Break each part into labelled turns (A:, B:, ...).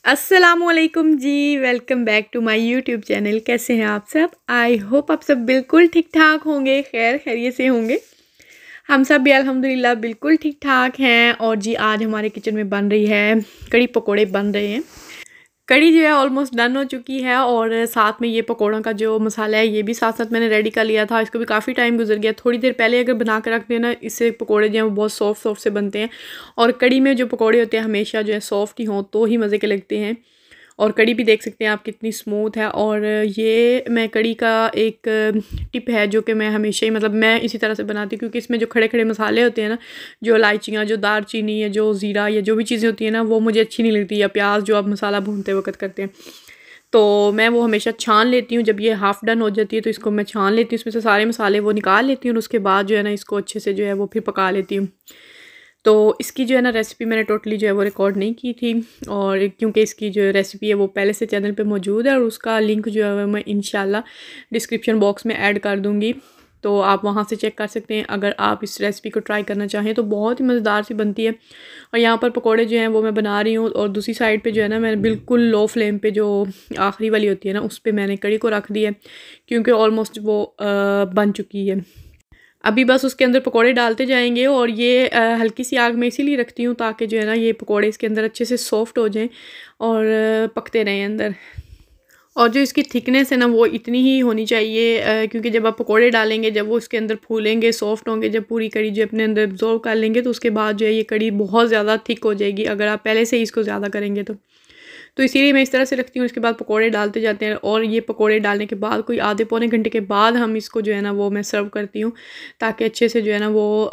A: अस्सलामुअलैकुम जी, welcome back to my YouTube channel. कैसे हैं आप सब? आई होप आप सब बिल्कुल ठीक ठाक होंगे, खैर खैरियत से होंगे। हम सब भी अल्हम्दुलिल्लाह बिल्कुल ठीक ठाक हैं। और जी आज हमारे किचन में बन रही है कड़ी पकोड़े बन रहे हैं। कड़ी जो है ऑलमोस्ट डन हो चुकी है और साथ में ये पकोड़ों का जो मसाला है ये भी साथ साथ मैंने रेडी कर लिया था। इसको भी काफ़ी टाइम गुजर गया, थोड़ी देर पहले अगर बना कर रख देना, इससे पकोड़े जो हैं वो बहुत सॉफ्ट सॉफ्ट से बनते हैं। और कड़ी में जो पकोड़े होते हैं हमेशा जो है सॉफ्ट ही हों तो ही मज़े के लगते हैं। और कड़ी भी देख सकते हैं आप कितनी स्मूथ है। और ये मैं कड़ी का एक टिप है जो कि मैं हमेशा ही मतलब मैं इसी तरह से बनाती हूँ, क्योंकि इसमें जो खड़े खड़े मसाले होते हैं ना, जो इलायचियाँ, जो दालचीनी या जो ज़ीरा या जो भी चीज़ें होती हैं ना, वो मुझे अच्छी नहीं लगती, या प्याज जो आप मसाला भूनते वक्त करते हैं, तो मैं वो हमेशा छान लेती हूँ। जब ये हाफ़ डन हो जाती है तो इसको मैं छान लेती हूँ, इसमें से सारे मसाले वो निकाल लेती हूँ और उसके बाद जो है ना इसको अच्छे से जो है वो फिर पका लेती हूँ। तो इसकी जो है ना रेसिपी मैंने टोटली जो है वो रिकॉर्ड नहीं की थी, और क्योंकि इसकी जो रेसिपी है वो पहले से चैनल पे मौजूद है और उसका लिंक जो है मैं इंशाल्लाह डिस्क्रिप्शन बॉक्स में ऐड कर दूँगी, तो आप वहाँ से चेक कर सकते हैं अगर आप इस रेसिपी को ट्राई करना चाहें। तो बहुत ही मज़ेदार सी बनती है। और यहाँ पर पकोड़े जो हैं वो मैं बना रही हूँ, और दूसरी साइड पे जो है ना मैंने बिल्कुल लो फ्लेम पे जो आखिरी वाली होती है ना उस पर मैंने कड़ी को रख दी है, क्योंकि ऑलमोस्ट वो बन चुकी है। अभी बस उसके अंदर पकोड़े डालते जाएंगे, और ये हल्की सी आग में इसीलिए रखती हूँ ताकि जो है ना ये पकोड़े इसके अंदर अच्छे से सॉफ्ट हो जाएं और पकते रहें अंदर। और जो इसकी थिकनेस है ना वो इतनी ही होनी चाहिए, क्योंकि जब आप पकोड़े डालेंगे, जब वो इसके अंदर फूलेंगे, सॉफ्ट होंगे, जब पूरी कड़ी जो अपने अंदर एब्जॉर्व कर लेंगे, तो उसके बाद जो है ये कड़ी बहुत ज़्यादा थिक हो जाएगी अगर आप पहले से ही इसको ज़्यादा करेंगे तो इसीलिए मैं इस तरह से रखती हूँ। इसके बाद पकोड़े डालते जाते हैं, और ये पकोड़े डालने के बाद कोई आधे पौने घंटे के बाद हम इसको जो है ना वो मैं सर्व करती हूँ, ताकि अच्छे से जो है ना वो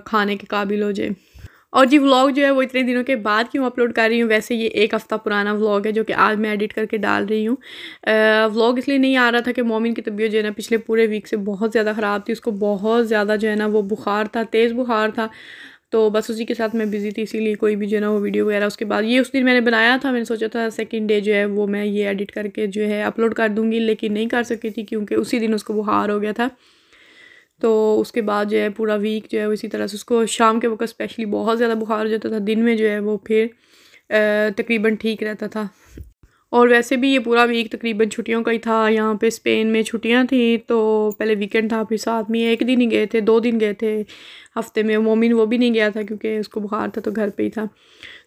A: खाने के काबिल हो जाए। और जी व्लॉग जो है वो इतने दिनों के बाद क्यों अपलोड कर रही हूँ, वैसे ये एक हफ़्ता पुराना व्लॉग है जो कि आज मैं एडिट करके डाल रही हूँ। व्लॉग इसलिए नहीं आ रहा था कि मोमिन की तबीयत जो है ना पिछले पूरे वीक से बहुत ज़्यादा ख़राब थी, उसको बहुत ज़्यादा जो है ना वो बुखार था, तेज़ बुखार था, तो बस उसी के साथ मैं बिज़ी थी, इसीलिए कोई भी जो है ना वो वीडियो वगैरह उसके बाद ये उस दिन मैंने बनाया था, मैंने सोचा था सेकंड डे जो है वो मैं ये एडिट करके जो है अपलोड कर दूँगी, लेकिन नहीं कर सकी थी क्योंकि उसी दिन उसको बुखार हो गया था। तो उसके बाद जो है पूरा वीक जो है वो इसी तरह से उसको शाम के वक्त स्पेशली बहुत ज़्यादा बुखार हो जाता था, दिन में जो है वो फिर तकरीबन ठीक रहता था। और वैसे भी ये पूरा वीक तकरीबन छुट्टियों का ही था, यहाँ पे स्पेन में छुट्टियाँ थी, तो पहले वीकेंड था, फिर साथ में एक दिन ही गए थे, 2 दिन गए थे हफ्ते में। मोमिन वो भी नहीं गया था क्योंकि उसको बुखार था, तो घर पे ही था।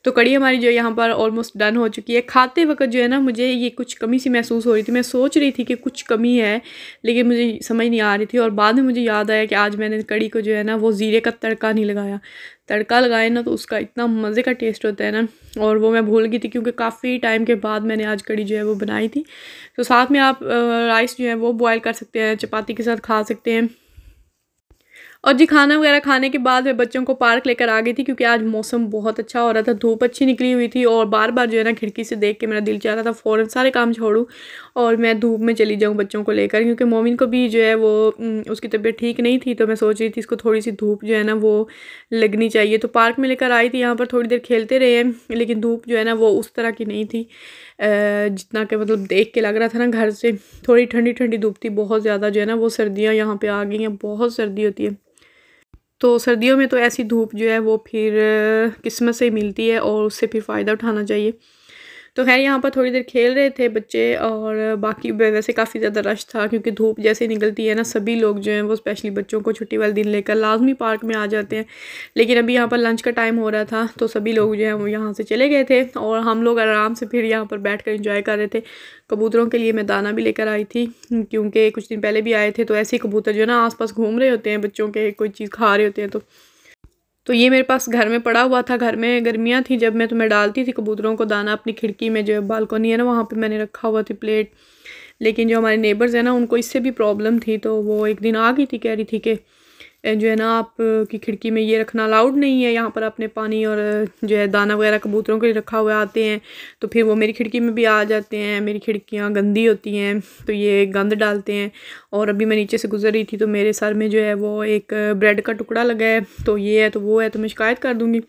A: तो कड़ी हमारी जो है यहाँ पर ऑलमोस्ट डन हो चुकी है। खाते वक्त जो है ना मुझे ये कुछ कमी सी महसूस हो रही थी, मैं सोच रही थी कि कुछ कमी है, लेकिन मुझे समझ नहीं आ रही थी। और बाद में मुझे याद आया कि आज मैंने कड़ी को जो है ना वो ज़ीरे का तड़का नहीं लगाया। तड़का लगाए ना तो उसका इतना मज़े का टेस्ट होता है ना, और वो मैं भूल गई थी क्योंकि काफ़ी टाइम के बाद मैंने आज कड़ी जो है वो बनाई थी। तो साथ में आप राइस जो है वो बॉयल कर सकते हैं, चपाती के साथ खा सकते हैं। और जी खाना वगैरह खाने के बाद मैं बच्चों को पार्क लेकर आ गई थी, क्योंकि आज मौसम बहुत अच्छा हो रहा था, धूप अच्छी निकली हुई थी, और बार बार जो है ना खिड़की से देख के मेरा दिल चाह रहा था फ़ौरन सारे काम छोड़ूं और मैं धूप में चली जाऊं बच्चों को लेकर, क्योंकि मोमिन को भी जो है वो उसकी तबीयत ठीक नहीं थी, तो मैं सोच रही थी इसको थोड़ी सी धूप जो है ना वो लगनी चाहिए। तो पार्क में लेकर आई थी, यहाँ पर थोड़ी देर खेलते रहे, लेकिन धूप जो है ना वो उस तरह की नहीं थी जितना कि मतलब देख के लग रहा था ना घर से। थोड़ी ठंडी ठंडी धूप थी, बहुत ज़्यादा जो है ना वो सर्दियाँ यहाँ पर आ गई हैं, बहुत सर्दी होती है। तो सर्दियों में तो ऐसी धूप जो है वो फिर किस्मत से मिलती है, और उससे फिर फ़ायदा उठाना चाहिए। तो खैर यहाँ पर थोड़ी देर खेल रहे थे बच्चे, और बाकी वैसे काफ़ी ज़्यादा रश था, क्योंकि धूप जैसे निकलती है ना सभी लोग जो हैं वो स्पेशली बच्चों को छुट्टी वाले दिन लेकर लाजमी पार्क में आ जाते हैं। लेकिन अभी यहाँ पर लंच का टाइम हो रहा था, तो सभी लोग जो हैं वो यहाँ से चले गए थे, और हम लोग आराम से फिर यहाँ पर बैठ कर इंजॉय कर रहे थे। कबूतरों के लिए मैं दाना भी लेकर आई थी, क्योंकि कुछ दिन पहले भी आए थे, तो ऐसे ही कबूतर जो है ना आसपास घूम रहे होते हैं, बच्चों के कोई चीज़ खा रहे होते हैं। तो ये मेरे पास घर में पड़ा हुआ था, घर में गर्मियाँ थी जब मैं डालती थी कबूतरों को दाना, अपनी खिड़की में जो बालकनी है ना वहाँ पे मैंने रखा हुआ थी प्लेट। लेकिन जो हमारे नेबर्स हैं ना उनको इससे भी प्रॉब्लम थी, तो वो एक दिन आ गई थी, कह रही थी कि जो है ना आप की खिड़की में ये रखना अलाउड नहीं है, यहाँ पर आपने पानी और जो है दाना वगैरह कबूतरों के लिए रखा हुआ आते हैं, तो फिर वो मेरी खिड़की में भी आ जाते हैं, मेरी खिड़कियाँ गंदी होती हैं, तो ये गंद डालते हैं। और अभी मैं नीचे से गुजर रही थी तो मेरे सर में जो है वो एक ब्रेड का टुकड़ा लगा है, तो ये है तो वो है, तो मैं शिकायत कर दूँगी।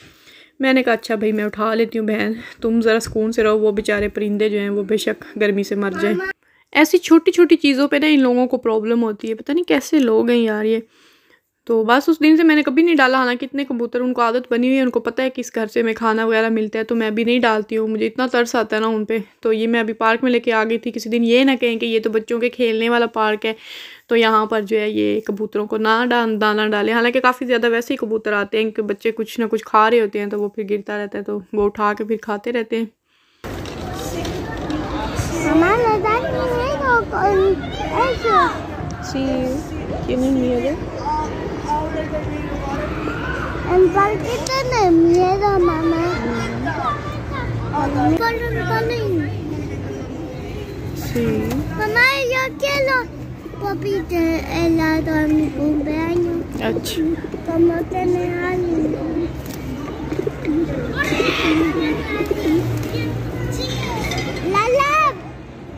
A: मैंने कहा अच्छा भाई मैं उठा लेती हूँ बहन, तुम ज़रा सुकून से रहो, वो बेचारे परिंदे जो हैं वो बेशक गर्मी से मर जाएँ। ऐसी छोटी छोटी चीज़ों पर ना इन लोगों को प्रॉब्लम होती है, पता नहीं कैसे लोग हैं यार ये। तो बस उस दिन से मैंने कभी नहीं डाला। हालांकि इतने कबूतर उनको आदत बनी हुई है, उनको पता है कि इस घर से मैं खाना वगैरह मिलता है, तो मैं भी नहीं डालती हूँ। मुझे इतना तरस आता है ना उन पे। तो ये मैं अभी पार्क में लेके आ गई थी। किसी दिन ये ना कहें कि ये तो बच्चों के खेलने वाला पार्क है, तो यहाँ पर जो है ये कबूतरों को ना दाना डालें। हालांकि काफ़ी ज़्यादा वैसे ही कबूतर आते हैं कि बच्चे कुछ ना कुछ खा रहे होते हैं, तो वो फिर गिरता रहता है, तो वो उठा के फिर खाते रहते हैं।
B: ¿Por qué tiene miedo, mamá?
A: Sí.
B: Mamá, yo quiero papi de helado a mi cumpleaños.
A: अच्छा,
B: ¿Cómo tiene alguien? Lala,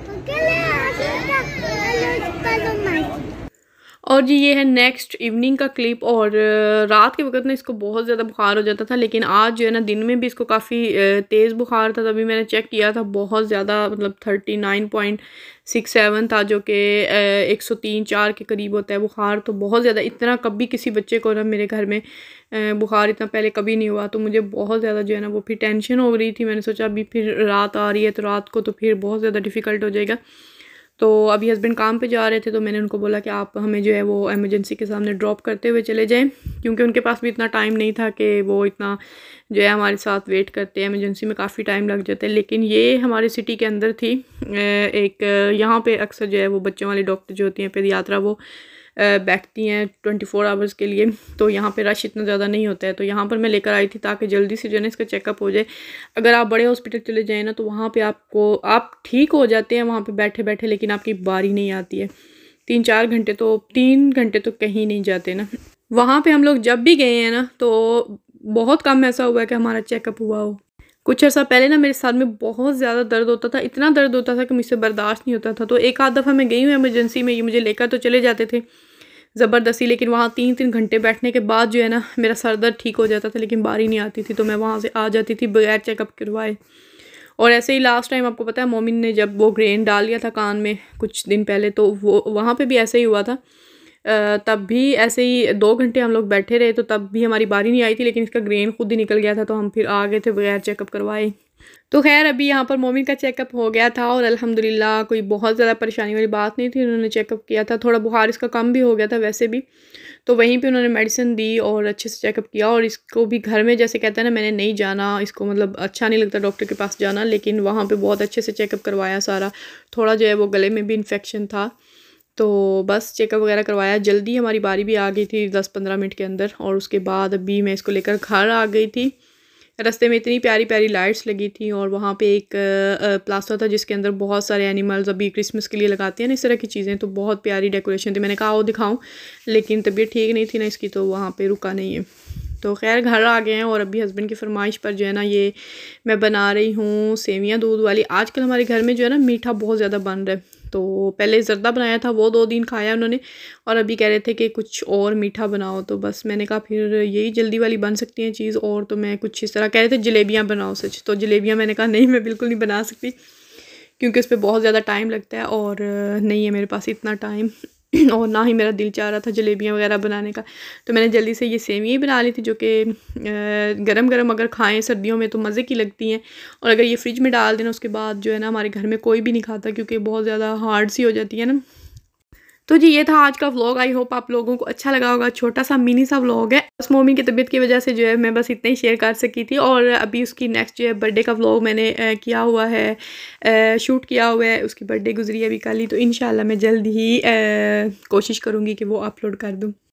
B: ¿por qué le haces a los palomas?
A: और जी ये है नेक्स्ट इवनिंग का क्लिप। और रात के वक्त ना इसको बहुत ज़्यादा बुखार हो जाता था, लेकिन आज जो है ना दिन में भी इसको काफ़ी तेज़ बुखार था। तभी मैंने चेक किया था, बहुत ज़्यादा मतलब 39.67 था, जो कि 103-4 के करीब होता है बुखार। तो बहुत ज़्यादा, इतना कभी किसी बच्चे को ना मेरे घर में बुखार इतना पहले कभी नहीं हुआ। तो मुझे बहुत ज़्यादा जो है ना वो फिर टेंशन हो रही थी। मैंने सोचा अभी फिर रात आ रही है, तो रात को तो फिर बहुत ज़्यादा डिफ़िकल्ट हो जाएगा। तो अभी हस्बैंड काम पे जा रहे थे, तो मैंने उनको बोला कि आप हमें जो है वो एमरजेंसी के सामने ड्रॉप करते हुए चले जाएं, क्योंकि उनके पास भी इतना टाइम नहीं था कि वो इतना जो है हमारे साथ वेट करते हैं। एमरजेंसी में काफ़ी टाइम लग जाता है। लेकिन ये हमारी सिटी के अंदर थी। एक यहाँ पे अक्सर जो है वो बच्चों वाली डॉक्टर जो होती हैं पीडियाट्रिक यात्रा, वो बैठती हैं 24 आवर्स के लिए। तो यहाँ पे रश इतना ज़्यादा नहीं होता है। तो यहाँ पर मैं लेकर आई थी ताकि जल्दी से जो है ना इसका चेकअप हो जाए। अगर आप बड़े हॉस्पिटल चले जाएँ ना, तो वहाँ पे आप ठीक हो जाते हैं वहाँ पे बैठे बैठे, लेकिन आपकी बारी नहीं आती है। 3 घंटे तो कहीं नहीं जाते ना। वहाँ पे हम लोग जब भी गए हैं ना, तो बहुत कम ऐसा हुआ है कि हमारा चेकअप हुआ हो। कुछ अर्सा पहले ना मेरे साथ में बहुत ज़्यादा दर्द होता था, इतना दर्द होता था कि मुझसे बर्दाश्त नहीं होता था। तो एक आध दफ़ा मैं गई हूँ इमरजेंसी में, ये मुझे लेकर तो चले जाते थे ज़बरदस्ती, लेकिन वहाँ 3-3 घंटे बैठने के बाद जो है ना मेरा सर दर्द ठीक हो जाता था, लेकिन बारी नहीं आती थी। तो मैं वहाँ से आ जाती थी बगैर चेकअप करवाए। और ऐसे ही लास्ट टाइम आपको पता है मोमिन ने जब वो ग्रेन डाल लिया था कान में कुछ दिन पहले, तो वो वहाँ पे भी ऐसे ही हुआ था। तब भी ऐसे ही 2 घंटे हम लोग बैठे रहे, तो तब भी हमारी बारी नहीं आई थी, लेकिन इसका ग्रेन खुद ही निकल गया था। तो हम फिर आ गए थे बगैर चेकअप करवाए। तो खैर अभी यहाँ पर मोमिन का चेकअप हो गया था, और अल्हम्दुलिल्लाह कोई बहुत ज़्यादा परेशानी वाली बात नहीं थी। उन्होंने चेकअप किया था, थोड़ा बुखार इसका कम भी हो गया था वैसे भी। तो वहीं पे उन्होंने मेडिसिन दी और अच्छे से चेकअप किया। और इसको भी घर में जैसे कहते हैं ना, मैंने नहीं जाना, इसको मतलब अच्छा नहीं लगता डॉक्टर के पास जाना, लेकिन वहाँ पे बहुत अच्छे से चेकअप करवाया सारा। थोड़ा जो है वो गले में भी इन्फेक्शन था, तो बस चेकअप वगैरह करवाया। जल्दी हमारी बारी भी आ गई थी 10-15 मिनट के अंदर। और उसके बाद अभी मैं इसको लेकर घर आ गई थी। रास्ते में इतनी प्यारी प्यारी लाइट्स लगी थी, और वहाँ पे एक प्लाजा था जिसके अंदर बहुत सारे एनिमल्स अभी क्रिसमस के लिए लगाते हैं ना इस तरह की चीज़ें। तो बहुत प्यारी डेकोरेशन थी। मैंने कहा वो दिखाऊं, लेकिन तबीयत ठीक नहीं थी ना इसकी, तो वहाँ पे रुका नहीं है। तो खैर घर आ गए हैं, और अभी हस्बैंड की फरमाइश पर जो है ना ये मैं बना रही हूँ सेवियाँ दूध वाली। आजकल हमारे घर में जो है ना मीठा बहुत ज़्यादा बन रहा है। तो पहले ज़र्दा बनाया था, वो 2 दिन खाया उन्होंने, और अभी कह रहे थे कि कुछ और मीठा बनाओ। तो बस मैंने कहा फिर यही जल्दी वाली बन सकती हैं चीज़। और तो मैं कुछ इस तरह कह रहे थे जलेबियाँ बनाओ सच, तो जलेबियाँ मैंने कहा नहीं, मैं बिल्कुल नहीं बना सकती, क्योंकि उस पर बहुत ज़्यादा टाइम लगता है, और नहीं है मेरे पास इतना टाइम और ना ही मेरा दिल चाह रहा था जलेबियाँ वगैरह बनाने का। तो मैंने जल्दी से ये सेवियाँ बना ली थी, जो कि गरम गरम अगर खाएं सर्दियों में तो मज़े की लगती हैं। और अगर ये फ्रिज में डाल देना उसके बाद जो है ना हमारे घर में कोई भी नहीं खाता, क्योंकि बहुत ज़्यादा हार्ड सी हो जाती है ना। तो जी ये था आज का व्लॉग। आई होप आप लोगों को अच्छा लगा होगा। छोटा सा मिनी सा व्लॉग है, बस मोमी की तबीयत की वजह से जो है मैं बस इतना ही शेयर कर सकी थी। और अभी उसकी नेक्स्ट जो है बर्थडे का व्लॉग मैंने किया हुआ है, शूट किया हुआ है। उसकी बर्थडे गुजरी है अभी कल ही, तो इंशाल्लाह मैं जल्द ही कोशिश करूँगी कि वो अपलोड कर दूँ।